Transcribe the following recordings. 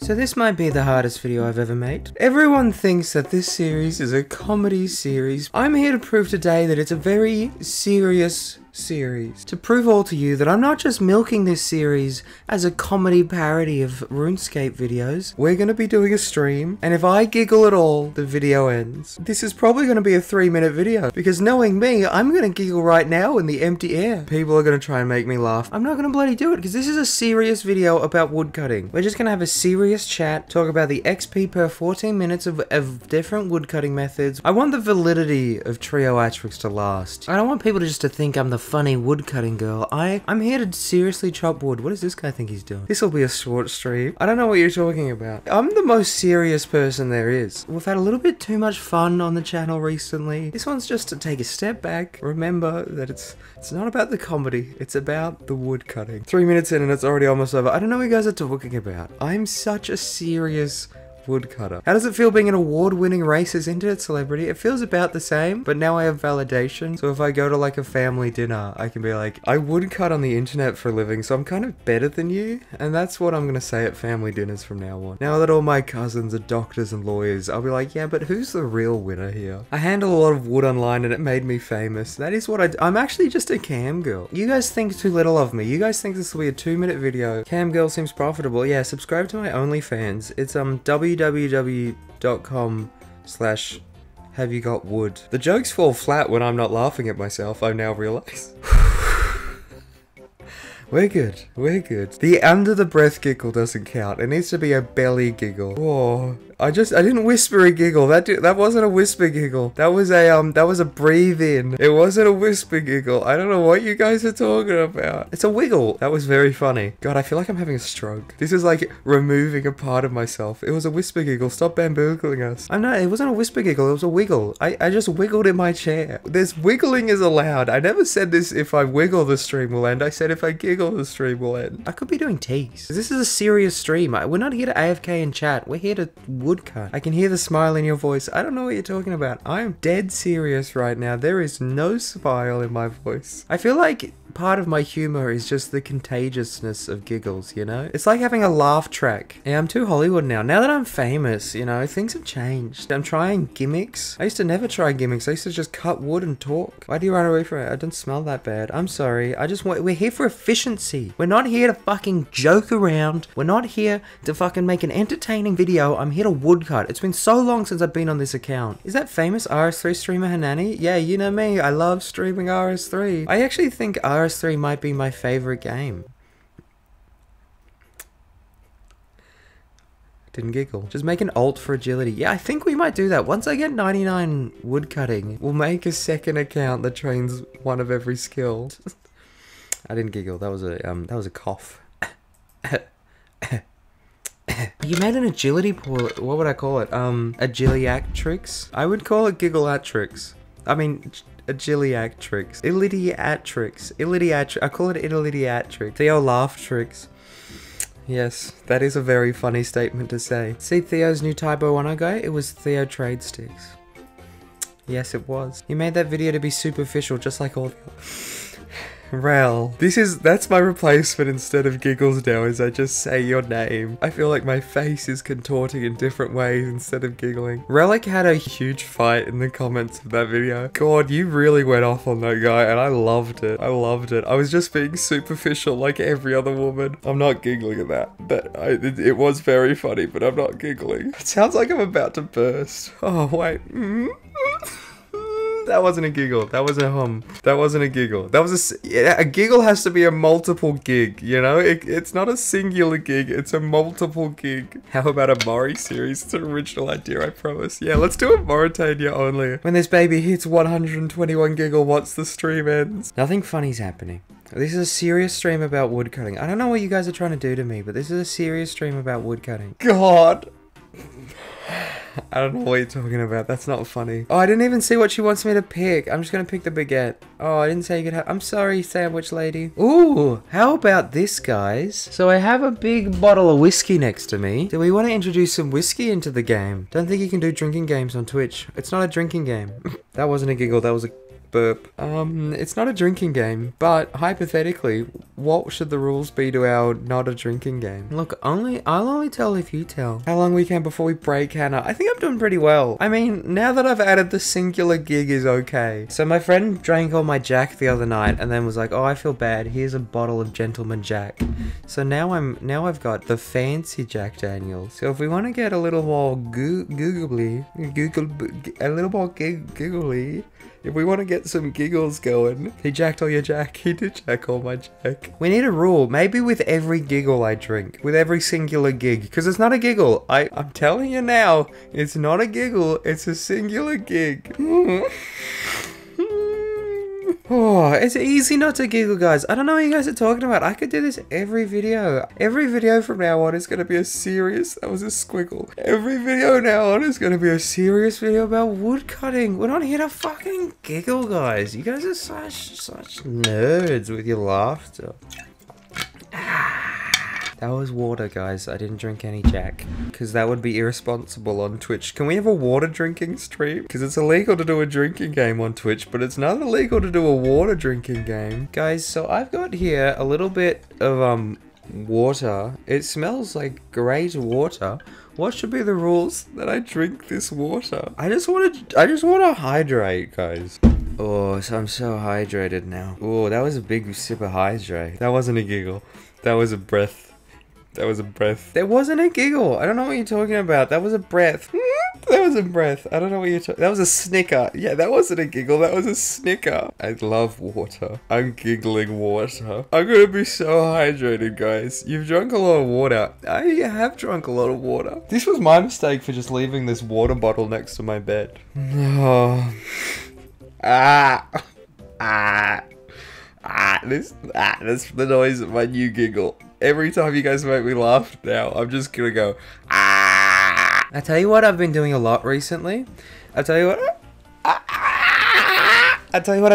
So this might be the hardest video I've ever made. Everyone thinks that this series is a comedy series. I'm here to prove today that it's a very serious series. To prove all to you that I'm not just milking this series as a comedy parody of RuneScape videos. We're going to be doing a stream, and if I giggle at all, the video ends. This is probably going to be a 3-minute video, because knowing me, I'm going to giggle right now in the empty air. People are going to try and make me laugh. I'm not going to bloody do it, because this is a serious video about woodcutting. We're just going to have a serious chat, talk about the XP per 14 minutes of different woodcutting methods. I want the validity of Trioatrix to last. I don't want people just to think I'm the funny woodcutting girl. I'm here to seriously chop wood. What does this guy think he's doing? This will be a short stream. I don't know what you're talking about. I'm the most serious person there is. We've had a little bit too much fun on the channel recently. This one's just to take a step back. Remember that it's not about the comedy. It's about the woodcutting. 3 minutes in and it's already almost over. I don't know what you guys are talking about. I'm such a serious woodcutter. How does it feel being an award-winning racist internet celebrity? It feels about the same, but now I have validation. So if I go to like a family dinner, I can be like, I woodcut on the internet for a living, so I'm kind of better than you. And that's what I'm gonna say at family dinners from now on. Now that all my cousins are doctors and lawyers, I'll be like, yeah, but who's the real winner here? I handle a lot of wood online and it made me famous. That is what I do. I'm actually just a cam girl. You guys think too little of me. You guys think this will be a 2-minute video. Cam girl seems profitable. Yeah, subscribe to my OnlyFans. It's www.com/haveyogotwood. The jokes fall flat when I'm not laughing at myself, I now realize. We're good. We're good. The under the breath giggle doesn't count. It needs to be a belly giggle. Whoa. I didn't whisper a giggle. That wasn't a whisper giggle. That was a breathe in. It wasn't a whisper giggle. I don't know what you guys are talking about. It's a wiggle. That was very funny. God, I feel like I'm having a stroke. This is like removing a part of myself. It was a whisper giggle. Stop bamboozling us. It wasn't a whisper giggle. It was a wiggle. I just wiggled in my chair. This wiggling is allowed. I never said this if I wiggle the stream will end. I said if I giggle the stream will end. I could be doing tease. This is a serious stream. We're not here to AFK and chat. We're here to woodcut. I can hear the smile in your voice. I don't know what you're talking about. I am dead serious right now. There is no smile in my voice. I feel like part of my humor is just the contagiousness of giggles, you know? It's like having a laugh track. Yeah, I'm too Hollywood now. Now that I'm famous, you know, things have changed. I'm trying gimmicks. I used to never try gimmicks. I used to just cut wood and talk. Why do you run away from it? I don't smell that bad. I'm sorry. We're here for efficiency. We're not here to fucking joke around. We're not here to fucking make an entertaining video. I'm here to woodcut. It's been so long since I've been on this account. Is that famous RS3 streamer Hanannie? Yeah, you know me. I love streaming RS3. I actually think RS3 might be my favorite game. Didn't giggle. Just make an alt for agility. Yeah, I think we might do that. Once I get 99 woodcutting, we'll make a second account that trains one of every skill. I didn't giggle. That was a cough. You made an agility pool. What would I call it? Agiliatrix? I would call it Giggleatrix. I mean, Agiliatrix. Illidiatrix. I call it Illidiatrix. Theo laugh tricks. Yes, that is a very funny statement to say. See Theo's new typo on go? It was Theo Trade Sticks. Yes, it was. He made that video to be superficial, just like all the Rel. That's my replacement instead of giggles now, is I just say your name. I feel like my face is contorting in different ways instead of giggling. Relic had a huge fight in the comments of that video. God, you really went off on that guy and I loved it. I loved it. I was just being superficial like every other woman. I'm not giggling at that. It was very funny, but I'm not giggling. It sounds like I'm about to burst. Oh, wait. That wasn't a giggle. That was a hum. That wasn't a giggle. That was a giggle has to be a multiple gig, you know? It's not a singular gig. It's a multiple gig. How about a Mori series? It's an original idea, I promise. Yeah, let's do a Mauritania only. When this baby hits 121 gigawatts, the stream ends. Nothing funny's happening. This is a serious stream about woodcutting. I don't know what you guys are trying to do to me, but this is a serious stream about woodcutting. God. I don't know what you're talking about. That's not funny. Oh, I didn't even see what she wants me to pick. I'm just gonna pick the baguette. Oh, I didn't say you could have... I'm sorry, sandwich lady. Ooh, how about this, guys? So I have a big bottle of whiskey next to me. Do we want to introduce some whiskey into the game? Don't think you can do drinking games on Twitch. It's not a drinking game. That wasn't a giggle. That was a burp. It's not a drinking game, but hypothetically, what should the rules be to our not a drinking game? Look, I'll only tell if you tell. How long we can before we break Hannah? I think I'm doing pretty well. I mean, now that I've added the singular gig is okay. So my friend drank all my Jack the other night and then was like, oh, I feel bad. Here's a bottle of Gentleman Jack. So now I've got the fancy Jack Daniels. So if we want to get a little more giggly, if we want to get some giggles going. He jacked all your Jack. He did jack all my Jack. We need a rule. Maybe with every giggle I drink. With every singular gig. Because it's not a giggle. I'm telling you now. It's not a giggle. It's a singular gig. Oh, it's easy not to giggle, guys. I don't know what you guys are talking about. I could do this every video. Every video from now on is going to be a serious... That was a squiggle. Every video now on is going to be a serious video about wood cutting. We're not here to fucking giggle, guys. You guys are such nerds with your laughter. That was water, guys. I didn't drink any Jack. Because that would be irresponsible on Twitch. Can we have a water drinking stream? Because it's illegal to do a drinking game on Twitch, but it's not illegal to do a water drinking game. Guys, so I've got here a little bit of, water. It smells like great water. What should be the rules that I drink this water? I just want to hydrate, guys. Oh, so I'm so hydrated now. Oh, that was a big sip of hydrate. That wasn't a giggle. That was a breath. That was a breath. There wasn't a giggle. I don't know what you're talking about. That was a breath. That was a breath. I don't know what you're talking. That was a snicker. Yeah, that wasn't a giggle. That was a snicker. I love water. I'm giggling water. I'm gonna be so hydrated, guys. You've drunk a lot of water. I have drunk a lot of water. This was my mistake for just leaving this water bottle next to my bed. Oh. That's the noise of my new giggle. Every time you guys make me laugh now, I'm just gonna go, ah. I tell you what I've been doing a lot recently. I tell you what I've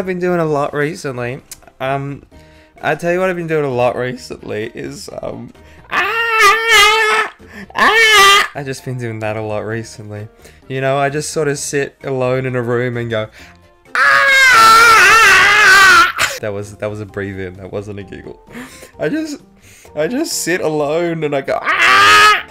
been doing a lot recently is, I've just been doing that a lot recently. You know, I just sort of sit alone in a room and go, That was a breathe in. That wasn't a giggle. I just sit alone and I go, ah!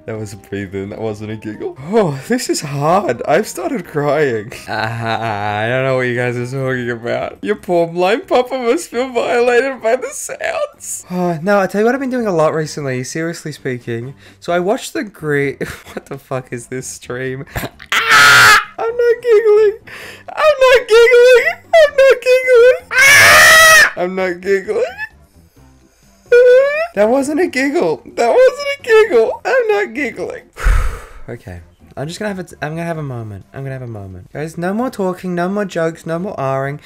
That was a breathe in. That wasn't a giggle. Oh, this is hard. I've started crying. I don't know what you guys are talking about. Your poor blind papa must feel violated by the sounds. Oh, no, I tell you what I've been doing a lot recently, seriously speaking. So I watched the what the fuck is this stream? I'm not giggling. I'm not giggling. I'm not giggling. I'm not giggling. That wasn't a giggle. That wasn't a giggle. I'm not giggling. Okay. I'm gonna have a moment. I'm gonna have a moment. Guys, no more talking, no more jokes, no more R-ing.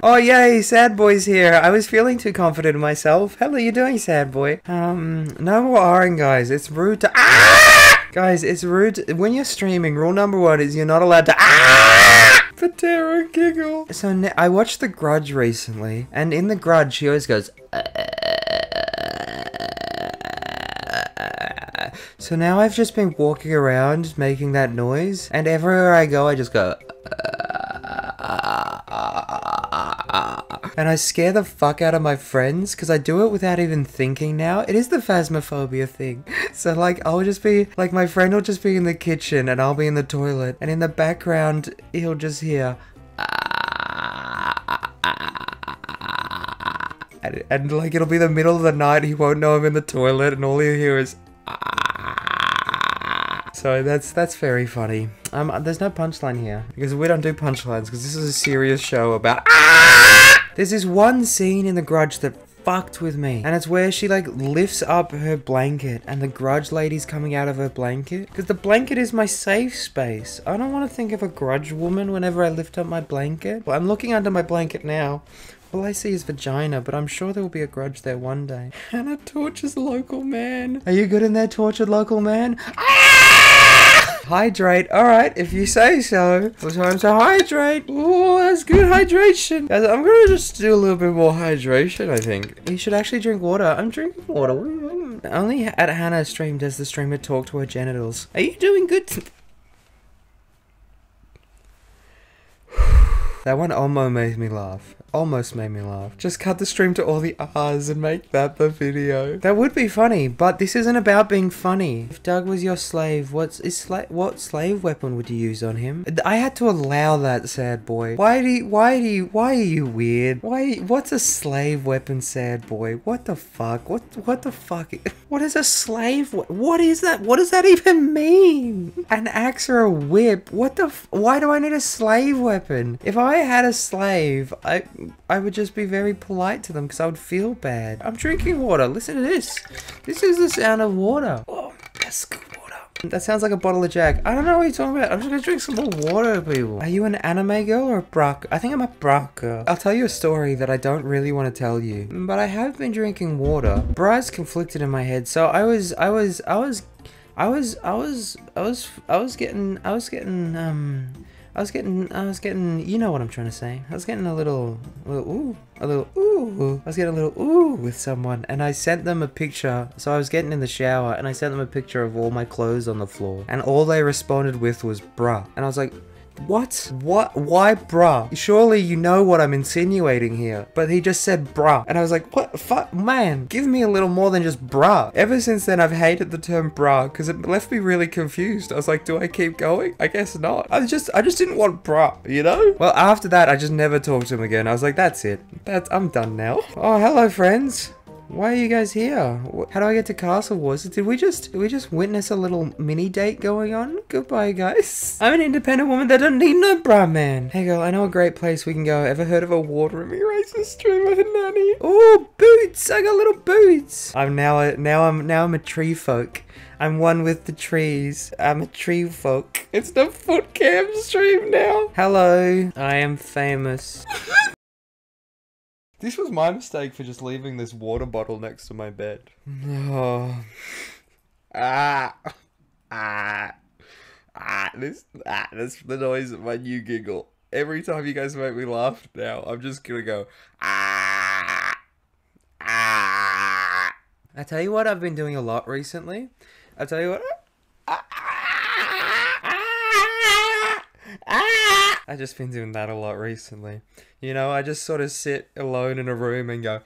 Oh yay, Sad Boy's here. I was feeling too confident in myself. How are you doing, Sad Boy? No more R-ing, guys. It's rude to Guys, it's rude when you're streaming. Rule number 1 is you're not allowed to for terror giggle. So I watched The Grudge recently, and in The Grudge, she always goes. So now I've just been walking around making that noise, and everywhere I go, I just go. And I scare the fuck out of my friends because I do it without even thinking now. It is the phasmophobia thing. So like I'll just be like my friend will just be in the kitchen and I'll be in the toilet and in the background he'll just hear and like it'll be the middle of the night, he won't know I'm in the toilet and all he'll hear is so that's very funny. There's no punchline here because we don't do punchlines because this is a serious show about There's this one scene in The Grudge that fucked with me. And it's where she like lifts up her blanket and the Grudge lady's coming out of her blanket. Because the blanket is my safe space. I don't want to think of a Grudge woman whenever I lift up my blanket. Well, I'm looking under my blanket now. All I see is vagina, but I'm sure there will be a Grudge there one day. Hannah tortures the local man. Are you good in there, tortured local man? Hydrate. Alright, if you say so. It's time to hydrate. Oh, that's good hydration. Guys, I'm gonna just do a little bit more hydration, I think. You should actually drink water. I'm drinking water. Only at Hannah's stream does the streamer talk to her genitals. Are you doing good? That one almost made me laugh. Almost made me laugh. Just cut the stream to all the R's and make that the video. That would be funny, but this isn't about being funny. If Doug was your slave, what slave weapon would you use on him? I had to allow that, sad boy. Why are you weird? What's a slave weapon, sad boy? What the fuck? What the fuck? What is a slave? What is that? What does that even mean? An axe or a whip? Why do I need a slave weapon? If I had a slave, I would just be very polite to them because I would feel bad. I'm drinking water. Listen to this. This is the sound of water. Oh, that's good water. That sounds like a bottle of Jack. I don't know what you're talking about. I'm just gonna drink some more water, people. Are you an anime girl or a bra? I think I'm a bra girl. I'll tell you a story that I don't really want to tell you, but I have been drinking water. Bra's conflicted in my head, so I was getting, you know what I'm trying to say. I was getting a little ooh with someone, and I sent them a picture. So I was getting in the shower, and I sent them a picture of all my clothes on the floor, and all they responded with was bruh. And I was like, what? Why bruh? Surely you know what I'm insinuating here. But he just said bruh. And I was like, what? Fuck, man, give me a little more than just bruh. Ever since then, I've hated the term bruh because it left me really confused. I was like, do I keep going? I guess not. I just didn't want bruh, you know? Well, after that, I just never talked to him again. I was like, that's it. I'm done now. Oh, hello, friends. Why are you guys here? How do I get to Castle Wars? Did we just witness a little mini date going on? Goodbye, guys. I'm an independent woman that don't need no bra man. Hey girl, I know a great place we can go. Ever heard of a water eraser streamer, Hanannie? Oh, boots! I got little boots. I'm a tree folk. I'm one with the trees. I'm a tree folk. It's the foot cam stream now. Hello, I am famous. This was my mistake for just leaving this water bottle next to my bed. Oh. That's the noise of my new giggle. Every time you guys make me laugh now, I'm just gonna go, I tell you what I've been doing a lot recently. I tell you what. I've just been doing that a lot recently. You know, I just sort of sit alone in a room and go,